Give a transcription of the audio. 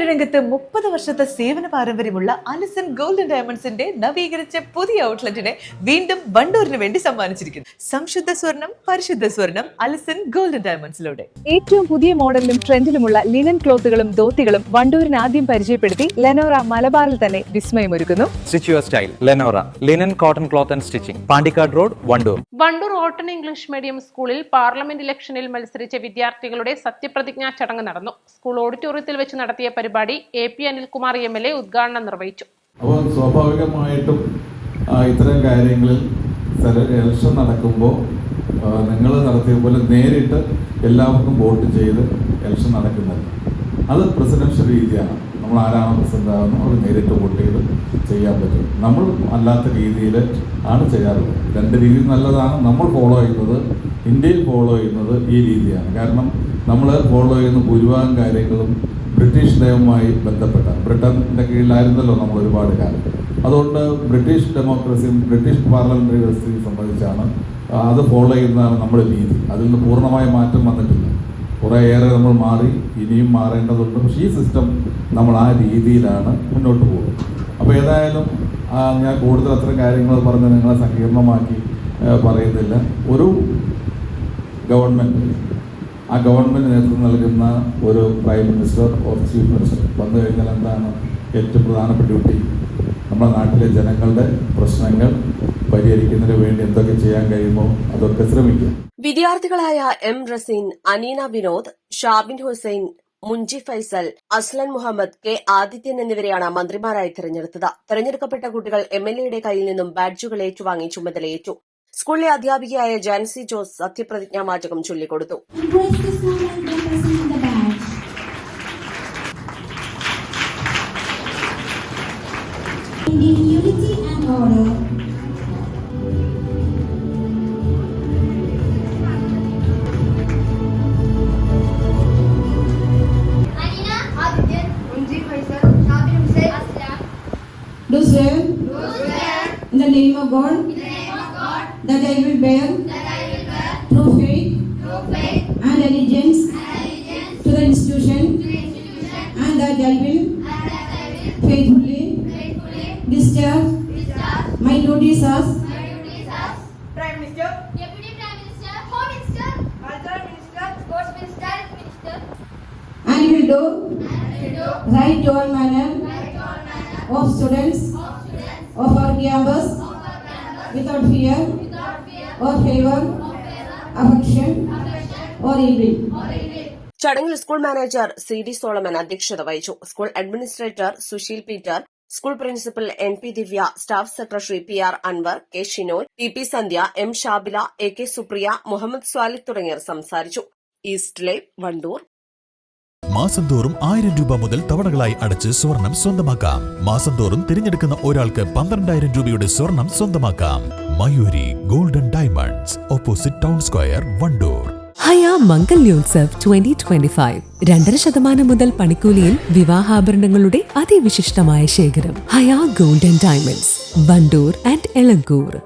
വ്യാപാര രംഗത്ത് 30 വർഷത്തെ സേവന പാരമ്പര്യമുള്ള അലിസൺ ഗോൾഡൻ ഡയമണ്ട്സിന്റെ നവീകരിച്ച പുതിയ ഔട്ട്ലെറ്റിനെ വീണ്ടും വണ്ടൂരിന് വേണ്ടി സമ്മാനിച്ചിരിക്കുന്നു. സംശുദ്ധ സ്വർണം, പരിശുദ്ധ സ്വർണം, അലിസൺ ഗോൾഡൻ ഡയമണ്ട്സിലൂടെ ഏറ്റവും പുതിയ മോഡലിലും ട്രെൻഡിലുമുള്ള ലിനൻ ക്ലോത്തുകളും ധോത്തികളും വണ്ടൂരിന് ആദ്യം പരിചയപ്പെടുത്തി ലെനോറ മലബാറിൽ തന്നെ വിസ്മയമൊരുക്കുന്നു. Stitch your style. Lenora. Linen, cotton cloth and stitching. Pandikad Road, Vandoor. Vandoor ഓട്ടൺ ഇംഗ്ലീഷ് മീഡിയം സ്കൂളിൽ പാർലമെന്റ് ഇലക്ഷനിൽ മത്സരിച്ച വിദ്യാർത്ഥികളുടെ സത്യപ്രതിജ്ഞാ ചടങ്ങ് നടന്നു. സ്കൂൾ ഓഡിറ്റോറിയത്തിൽ വെച്ച് നടത്തിയ പരിപാടി AP അനിൽകുമാർ MLA ഉദ്ഘാടനം നിർവഹിച്ചു. അപ്പോൾ സ്വാഭാവികമായിട്ടും ഇത്തരം കാര്യങ്ങളിൽ ഇലക്ഷൻ നടക്കുമ്പോൾ നിങ്ങൾ നടത്തിയ പോലെ നേരിട്ട് എല്ലാവർക്കും വോട്ട് ചെയ്ത് ഇലക്ഷൻ നടക്കുന്നില്ല. അത് പ്രസിഡൻഷ്യൽ രീതിയാണ്. നമ്മൾ ആരാണ് പ്രസിഡന്റ് ആകുന്നത് അവർ നേരിട്ട് വോട്ട് ചെയ്ത് ചെയ്യാൻ പറ്റും. നമ്മൾ അല്ലാത്ത രീതിയിൽ ആണ് ചെയ്യാറുള്ളത്. രണ്ട് രീതി നല്ലതാണ്. നമ്മൾ ഫോളോ ചെയ്യുന്നത്, ഇന്ത്യയിൽ ഫോളോ ചെയ്യുന്നത് ഈ രീതിയാണ്. കാരണം നമ്മൾ ഫോളോ ചെയ്യുന്ന ഭൂരിഭാഗം കാര്യങ്ങളും ബ്രിട്ടീഷ് നിയമവുമായി ബന്ധപ്പെട്ട, ബ്രിട്ടൻ്റെ കീഴിലായിരുന്നല്ലോ നമ്മൾ ഒരുപാട് കാലം. അതുകൊണ്ട് ബ്രിട്ടീഷ് ഡെമോക്രസിയും ബ്രിട്ടീഷ് പാർലമെൻ്ററി വ്യവസ്ഥയും സംബന്ധിച്ചാണ് അത് ഫോളോ ചെയ്യുന്നതാണ് നമ്മുടെ രീതി. അതിൽ നിന്ന് പൂർണ്ണമായ മാറ്റം വന്നിട്ടില്ല. കുറേയേറെ നമ്മൾ മാറി, ഇനിയും മാറേണ്ടതുണ്ട്. പക്ഷേ ഈ സിസ്റ്റം നമ്മൾ ആ രീതിയിലാണ് മുന്നോട്ട് പോകുന്നത്. അപ്പോൾ ഏതായാലും ഞാൻ കൂടുതൽ അത്തരം കാര്യങ്ങൾ പറഞ്ഞ് നിങ്ങളെ സങ്കീർണമാക്കി പറയുന്നില്ല. ഒരു ഗവൺമെൻറ്, ആ ഗവൺമെൻറ് നേതൃത്വം നൽകുന്ന ഒരു prime minister or chief minister വന്നു കഴിഞ്ഞാൽ എന്താണ് ഏറ്റവും പ്രധാനപ്പെട്ട ഡ്യൂട്ടി? നമ്മുടെ നാട്ടിലെ ജനങ്ങളുടെ പ്രശ്നങ്ങൾ പരിഹരിക്കുന്നതിന് വേണ്ടി എന്തൊക്കെ ചെയ്യാൻ കഴിയുമോ അതൊക്കെ ശ്രമിക്കുക. വിദ്യാർത്ഥികളായ M. റസീൻ, അനീന വിനോദ്, ഷാബിൻ ഹുസൈൻ, മുഞ്ചി ഫൈസൽ, അസ്ലൻ മുഹമ്മദ്, K. ആദിത്യൻ എന്നിവരെയാണ് മന്ത്രിമാരായി തെരഞ്ഞെടുത്തത്. തെരഞ്ഞെടുക്കപ്പെട്ട കുട്ടികൾ MLAയുടെ കയ്യിൽ നിന്നും ബാഡ്ജുകൾ ഏറ്റുവാങ്ങി ചുമതലയേറ്റു. സ്കൂളിലെ അധ്യാപികയായ ജാൻസി ജോസ് സത്യപ്രതിജ്ഞാ വാചകം ചൊല്ലിക്കൊടുത്തു. Do swear in the name of God that I will bear true faith and allegiance to the institution and that I will faithfully discharge my duties as Prime Minister, Deputy Prime Minister, Home Minister, Cultural Minister, Sports Minister, Health Minister, and will do right to all manner of students of our campus without fear or favor, affection or ill will. ചടങ്ങിൽ school manager CD Solomon അധ്യക്ഷത വഹിച്ചു. School administrator Susheel Peter, school principal NP Divya, staff secretary PR Anwar, K. Shinoy, TP Sandhya, M. Shabila, AK Supriya, Muhammad Swalih തുടങ്ങിയവർ സംസാരിച്ചു. East live, Vandoor. മാസം തോറും 1000 രൂപ മുതൽ തവണകളായി അടച്ച് സ്വർണം സ്വന്തമാക്കാം. മാസം തോറും തിരഞ്ഞെടുക്കുന്ന ഒരാൾക്ക് 12,000 രൂപയുടെ സ്വർണം സ്വന്തമാക്കാം. Mayuri golden diamonds, opposite town square, Vandoor. Haya Mangalyotsav 2025 2.5% മുതൽ പണിക്കൂലിയിൽ വിവാഹാഭരണങ്ങളുടെ അതിവിശിഷ്ടമായ ശേഖരം. Haya golden diamonds, Vandoor and Elankur.